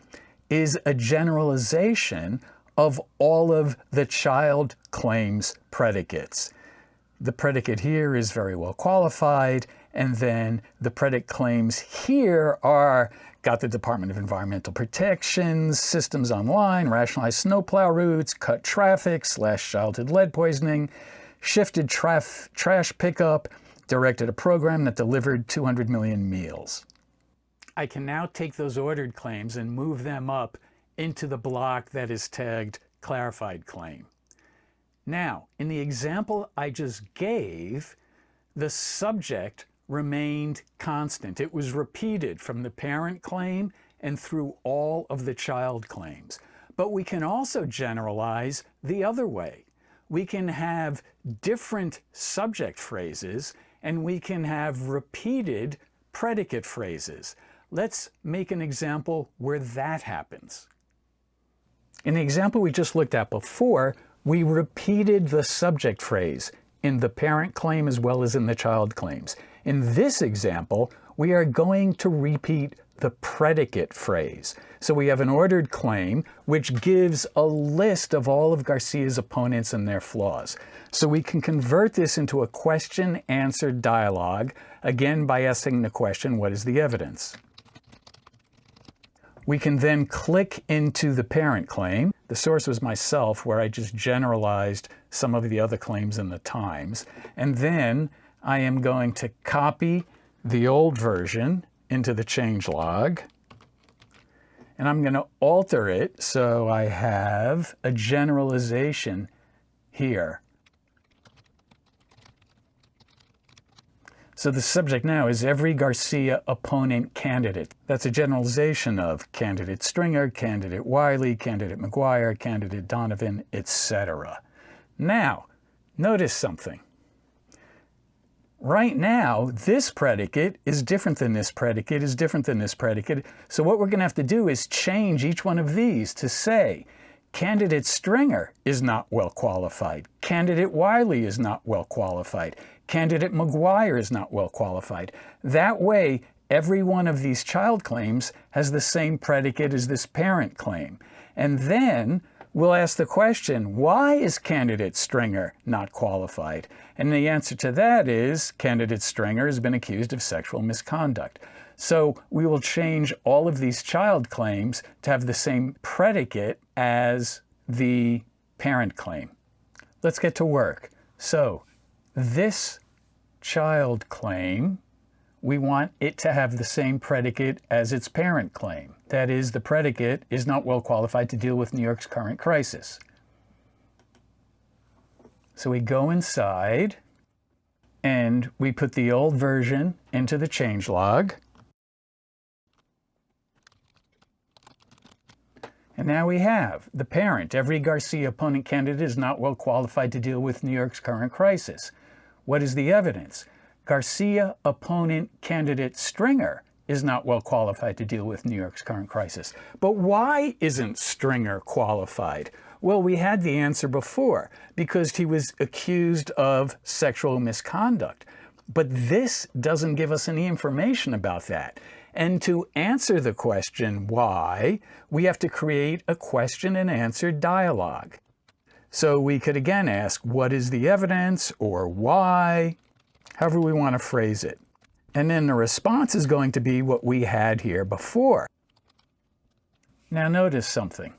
is a generalization of all of the child claims predicates. The predicate here is very well qualified, and then the predicate claims here are got the Department of Environmental Protection systems online, rationalized snowplow routes, cut traffic, slashed childhood lead poisoning, shifted trash pickup, directed a program that delivered 200 million meals. I can now take those ordered claims and move them up into the block that is tagged Clarified Claim. Now, in the example I just gave, the subject remained constant. It was repeated from the parent claim and through all of the child claims. But we can also generalize the other way. We can have different subject phrases and we can have repeated predicate phrases. Let's make an example where that happens. In the example we just looked at before, we repeated the subject phrase in the parent claim as well as in the child claims. In this example, we are going to repeat the predicate phrase. So we have an ordered claim which gives a list of all of Garcia's opponents and their flaws. So we can convert this into a question-answer dialogue, again by asking the question, what is the evidence? We can then click into the parent claim. The source was myself, where I just generalized some of the other claims in the Times. And then I am going to copy the old version into the changelog. And I'm going to alter it so I have a generalization here. So the subject now is every Garcia opponent candidate. That's a generalization of candidate Stringer, candidate Wiley, candidate McGuire, candidate Donovan, etc. Now, notice something. Right now, this predicate is different than this predicate, is different than this predicate. So what we're going to have to do is change each one of these to say, candidate Stringer is not well qualified. Candidate Wiley is not well qualified. Candidate McGuire is not well qualified. That way, every one of these child claims has the same predicate as this parent claim. And then we'll ask the question, why is candidate Stringer not qualified? And the answer to that is candidate Stringer has been accused of sexual misconduct. So we will change all of these child claims to have the same predicate as the parent claim. Let's get to work. So this child claim, we want it to have the same predicate as its parent claim. That is, the predicate is not well qualified to deal with New York's current crisis. So we go inside and we put the old version into the changelog. And now we have the parent. Every Garcia opponent candidate is not well qualified to deal with New York's current crisis. What is the evidence? Garcia opponent candidate Stringer is not well qualified to deal with New York's current crisis. But why isn't Stringer qualified? Well, we had the answer before, because he was accused of sexual misconduct. But this doesn't give us any information about that. And to answer the question why, we have to create a question and answer dialogue. So we could again ask, what is the evidence, or why, however we want to phrase it. And then the response is going to be what we had here before. Now notice something.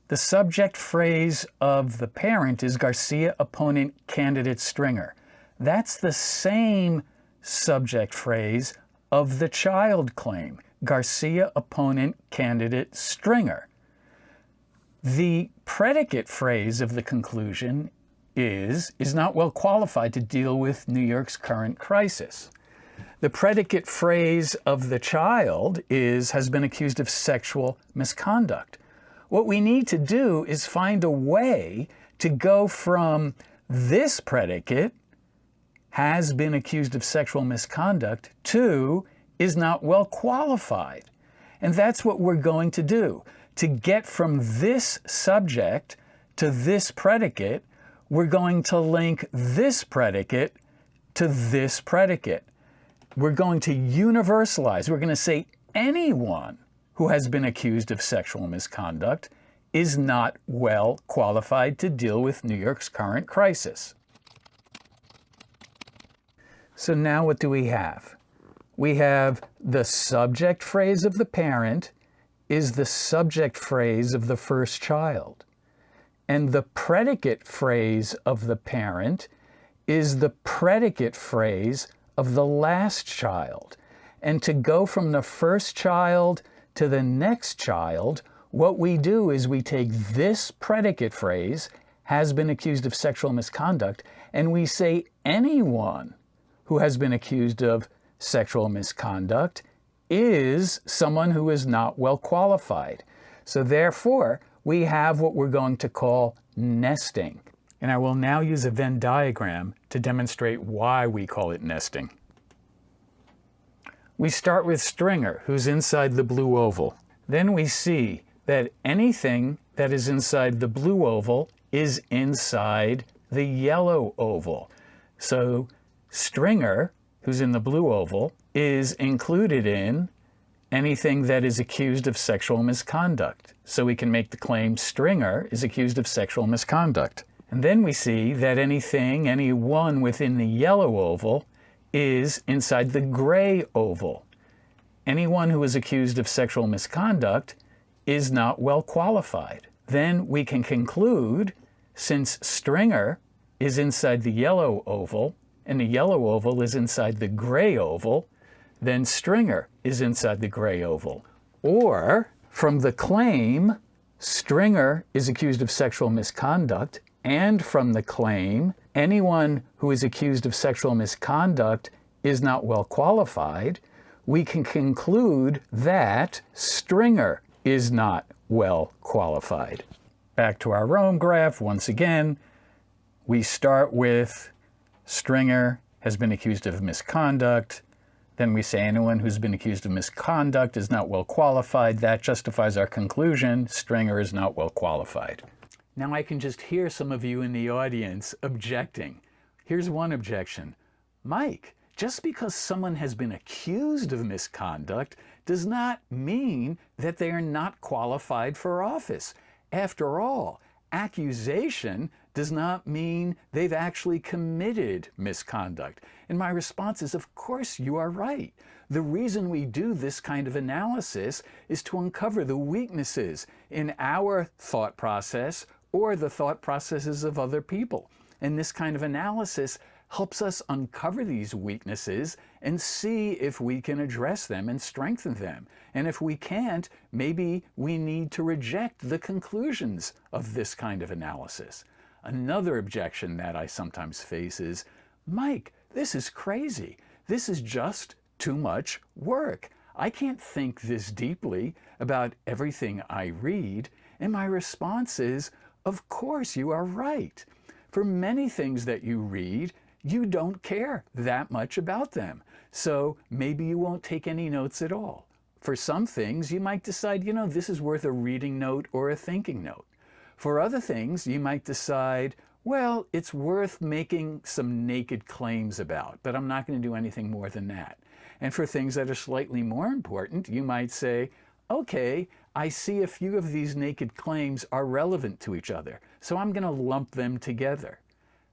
The subject phrase of the parent is Garcia opponent candidate Stringer. That's the same subject phrase of the child claim, Garcia opponent candidate Stringer. The predicate phrase of the conclusion is not well qualified to deal with New York's current crisis. The predicate phrase of the child has been accused of sexual misconduct. What we need to do is find a way to go from this predicate, has been accused of sexual misconduct, to is not well qualified. And that's what we're going to do. To get from this subject to this predicate, we're going to link this predicate to this predicate. We're going to universalize. We're going to say anyone who has been accused of sexual misconduct is not well qualified to deal with New York's current crisis. So now what do we have? We have the subject phrase of the parent is the subject phrase of the first child. And the predicate phrase of the parent is the predicate phrase of the last child. And to go from the first child to the next child, what we do is we take this predicate phrase, has been accused of sexual misconduct, and we say anyone who has been accused of sexual misconduct is someone who is not well qualified. So therefore, we have what we're going to call nesting. And I will now use a Venn diagram to demonstrate why we call it nesting. We start with Stringer, who's inside the blue oval. Then we see that anything that is inside the blue oval is inside the yellow oval. So Stringer, who's in the blue oval, is included in anything that is accused of sexual misconduct. So we can make the claim Stringer is accused of sexual misconduct. And then we see that anyone within the yellow oval is inside the gray oval. Anyone who is accused of sexual misconduct is not well qualified. Then we can conclude, since Stringer is inside the yellow oval, and the yellow oval is inside the gray oval, then Stringer is inside the gray oval. Or, from the claim, Stringer is accused of sexual misconduct, and from the claim, anyone who is accused of sexual misconduct is not well qualified, we can conclude that Stringer is not well qualified. Back to our Rome graph, once again, we start with Stringer has been accused of misconduct. Then we say anyone who's been accused of misconduct is not well qualified. That justifies our conclusion. Stringer is not well qualified. Now I can just hear some of you in the audience objecting. Here's one objection. Mike, just because someone has been accused of misconduct does not mean that they are not qualified for office. After all, accusation does not mean they've actually committed misconduct. And my response is, of course you are right. The reason we do this kind of analysis is to uncover the weaknesses in our thought process or the thought processes of other people. And this kind of analysis helps us uncover these weaknesses and see if we can address them and strengthen them. And if we can't, maybe we need to reject the conclusions of this kind of analysis. Another objection that I sometimes face is, Mike, this is crazy. This is just too much work. I can't think this deeply about everything I read. And my response is, of course you are right. For many things that you read, you don't care that much about them. So maybe you won't take any notes at all. For some things, you might decide, this is worth a reading note or a thinking note. For other things, you might decide, well, it's worth making some naked claims about, but I'm not going to do anything more than that. And for things that are slightly more important, you might say, okay, I see a few of these naked claims are relevant to each other, so I'm going to lump them together.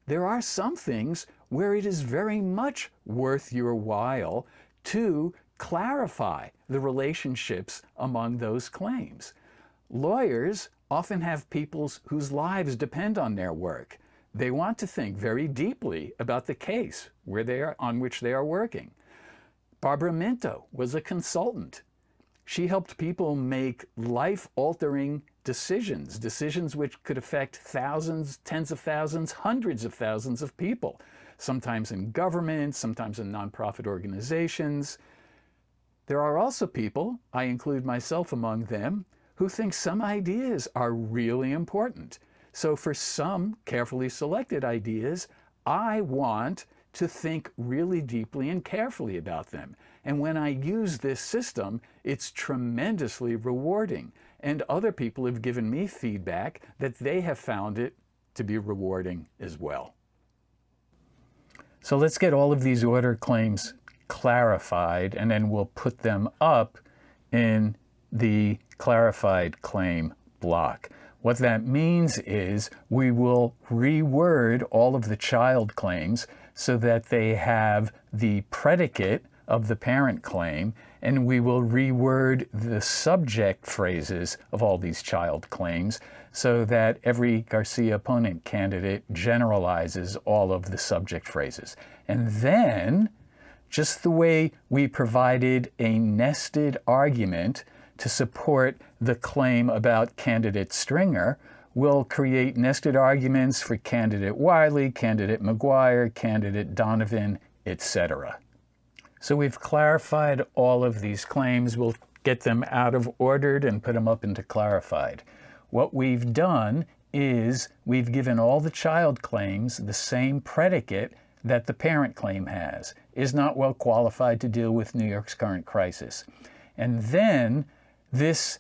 There are some things where it is very much worth your while to clarify the relationships among those claims. Lawyers often have people whose lives depend on their work. They want to think very deeply about the case on which they are working. Barbara Minto was a consultant. She helped people make life-altering decisions which could affect thousands, tens of thousands, hundreds of thousands of people, sometimes in government, sometimes in nonprofit organizations. There are also people, I include myself among them, who think some ideas are really important. So for some carefully selected ideas, I want to think really deeply and carefully about them. And when I use this system, it's tremendously rewarding. And other people have given me feedback that they have found it to be rewarding as well. So let's get all of these order claims clarified, and then we'll put them up in the clarified claim block. What that means is we will reword all of the child claims so that they have the predicate of the parent claim, and we will reword the subject phrases of all these child claims so that every Garcia opponent candidate generalizes all of the subject phrases. And then, just the way we provided a nested argument to support the claim about candidate Stringer, we'll create nested arguments for candidate Wiley, candidate McGuire, candidate Donovan, etc. So we've clarified all of these claims. We'll get them out of ordered and put them up into clarified. What we've done is we've given all the child claims the same predicate that the parent claim has: is not well qualified to deal with New York's current crisis. And then this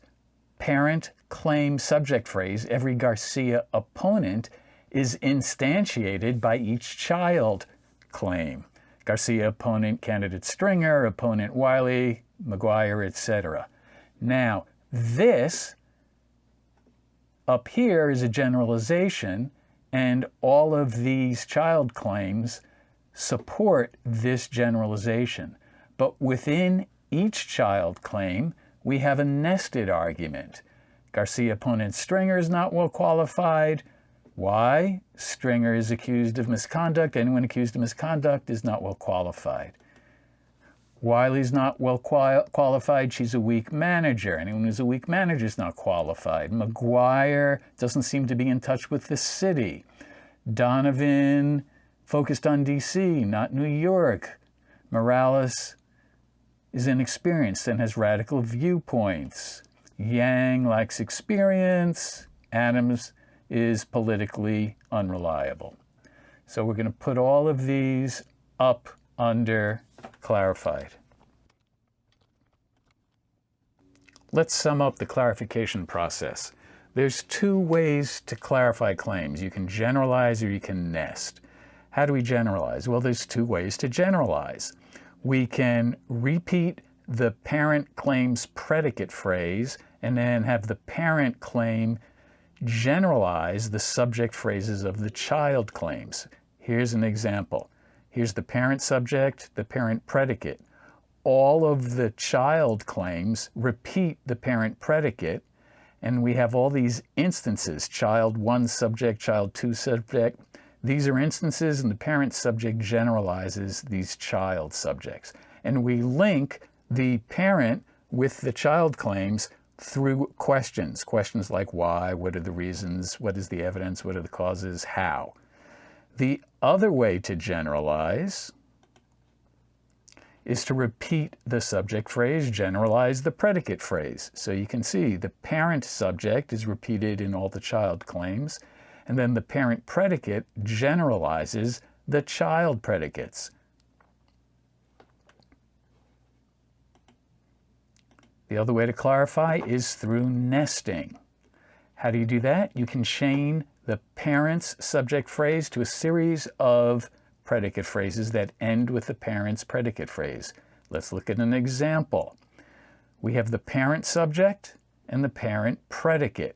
parent claim subject phrase, every Garcia opponent, is instantiated by each child claim. Garcia opponent, candidate Stringer, opponent Wiley, McGuire, etc. Now, this up here is a generalization, and all of these child claims support this generalization. But within each child claim, we have a nested argument. Garcia opponent Stringer is not well qualified. Why? Stringer is accused of misconduct. Anyone accused of misconduct is not well qualified. Wiley's not well qualified. She's a weak manager. Anyone who's a weak manager is not qualified. McGuire doesn't seem to be in touch with the city. Donovan focused on D.C., not New York. Morales is inexperienced and has radical viewpoints. Yang lacks experience. Adams is politically unreliable. So we're going to put all of these up under clarified. Let's sum up the clarification process. There's two ways to clarify claims. You can generalize or you can nest. How do we generalize? Well, there's two ways to generalize. We can repeat the parent claim's predicate phrase and then have the parent claim generalize the subject phrases of the child claims. Here's an example. Here's the parent subject, the parent predicate. All of the child claims repeat the parent predicate, and we have all these instances: child 1 subject, child 2 subject. These are instances, and the parent subject generalizes these child subjects. And we link the parent with the child claims through questions. Questions like why, what are the reasons, what is the evidence, what are the causes, how. The other way to generalize is to repeat the subject phrase, generalize the predicate phrase. So you can see the parent subject is repeated in all the child claims, and then the parent predicate generalizes the child predicates. The other way to clarify is through nesting. How do you do that? You can chain the parent's subject phrase to a series of predicate phrases that end with the parent's predicate phrase. Let's look at an example. We have the parent subject and the parent predicate.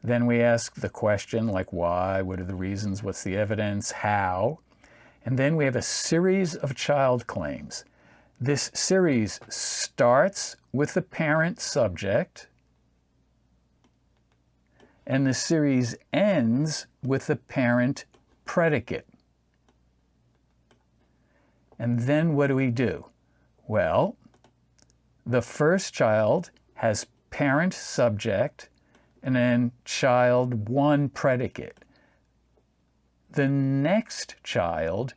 Then we ask the question like why, what are the reasons, what's the evidence, how. And then we have a series of child claims. This series starts with the parent subject, and the series ends with the parent predicate. And then what do? Well, the first child has parent subject and then child 1 predicate. The next child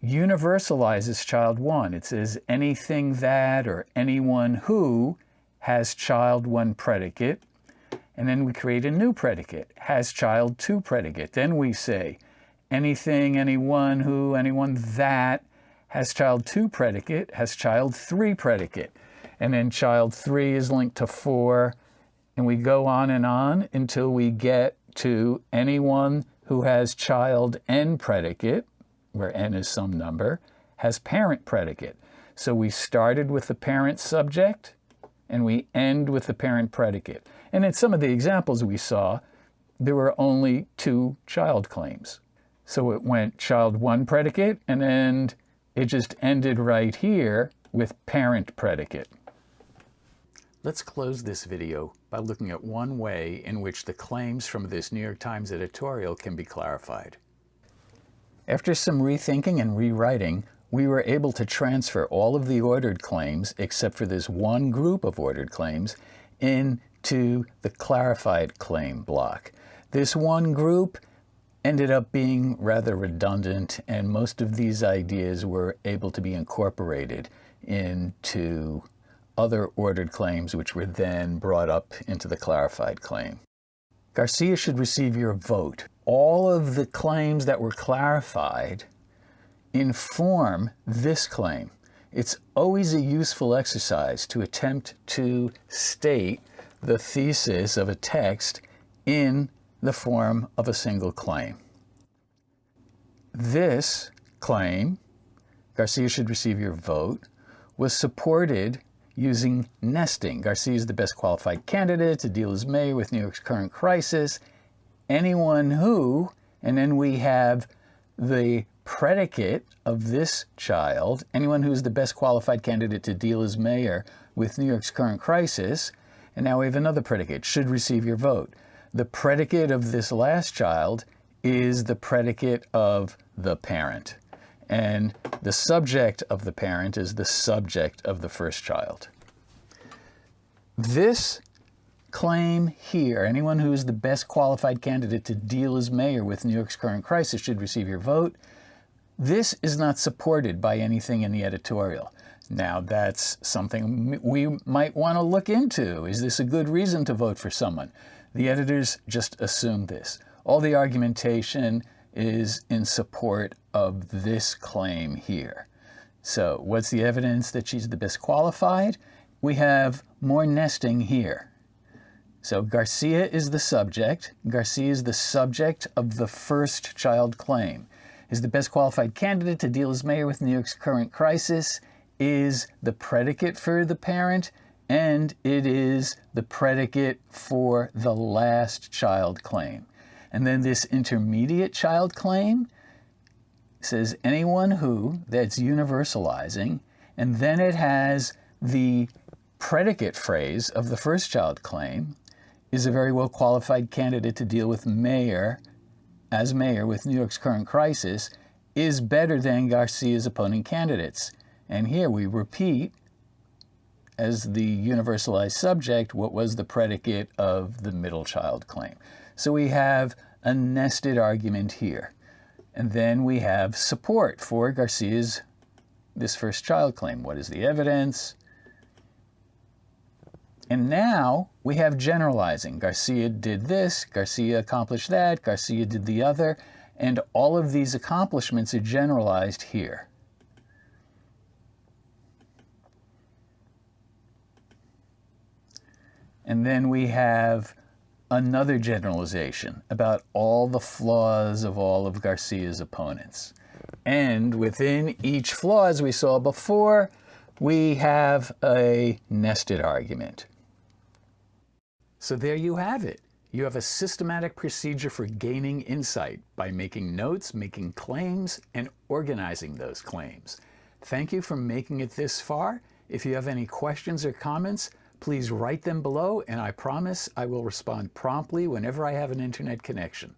universalizes child 1. It says anything that or anyone who has child 1 predicate, and then we create a new predicate, has child 2 predicate. Then we say anything, anyone who, anyone that has child 2 predicate, has child 3 predicate. And then child 3 is linked to 4, and we go on until we get to anyone who has child n predicate, where n is some number, has parent predicate. So we started with the parent subject, and we end with the parent predicate. And in some of the examples we saw, there were only 2 child claims. So it went child 1 predicate, and then it just ended right here with parent predicate. Let's close this video by looking at one way in which the claims from this New York Times editorial can be clarified. After some rethinking and rewriting, we were able to transfer all of the ordered claims, except for this one group of ordered claims, into the clarified claim block. This one group ended up being rather redundant, and most of these ideas were able to be incorporated into other ordered claims, which were then brought up into the clarified claim. Garcia should receive your vote. All of the claims that were clarified inform this claim. It's always a useful exercise to attempt to state the thesis of a text in the form of a single claim. This claim, Garcia should receive your vote, was supported using nesting. Garcia is the best qualified candidate to deal as mayor with New York's current crisis. Anyone who, and then we have the predicate of this child, anyone who's the best qualified candidate to deal as mayor with New York's current crisis, and now we have another predicate, should receive your vote. The predicate of this last child is the predicate of the parent, and the subject of the parent is the subject of the first child. This claim here, anyone who is the best qualified candidate to deal as mayor with New York's current crisis should receive your vote. This is not supported by anything in the editorial. Now, that's something we might want to look into. Is this a good reason to vote for someone? The editors just assumed this. All the argumentation is in support of this claim here. So what's the evidence that she's the best qualified? We have more nesting here. So Garcia is the subject. Garcia is the subject of the first child claim. Is the best qualified candidate to deal as mayor with New York's current crisis is the predicate for the parent, and it is the predicate for the last child claim. And then this intermediate child claim says anyone who, that's universalizing, and then it has the predicate phrase of the first child claim, is a very well qualified candidate to deal with mayor, as mayor with New York's current crisis, is better than Garcia's opponent candidates. And here we repeat, as the universalized subject, what was the predicate of the middle child claim. So we have a nested argument here. And then we have support for Garcia's, this first child claim. What is the evidence? And now we have generalizing. Garcia did this, Garcia accomplished that, Garcia did the other, and all of these accomplishments are generalized here. And then we have another generalization about all the flaws of all of Garcia's opponents. And within each flaw, as we saw before, we have a nested argument. So there you have it. You have a systematic procedure for gaining insight by making notes, making claims, and organizing those claims. Thank you for making it this far. If you have any questions or comments, please write them below, and I promise I will respond promptly whenever I have an internet connection.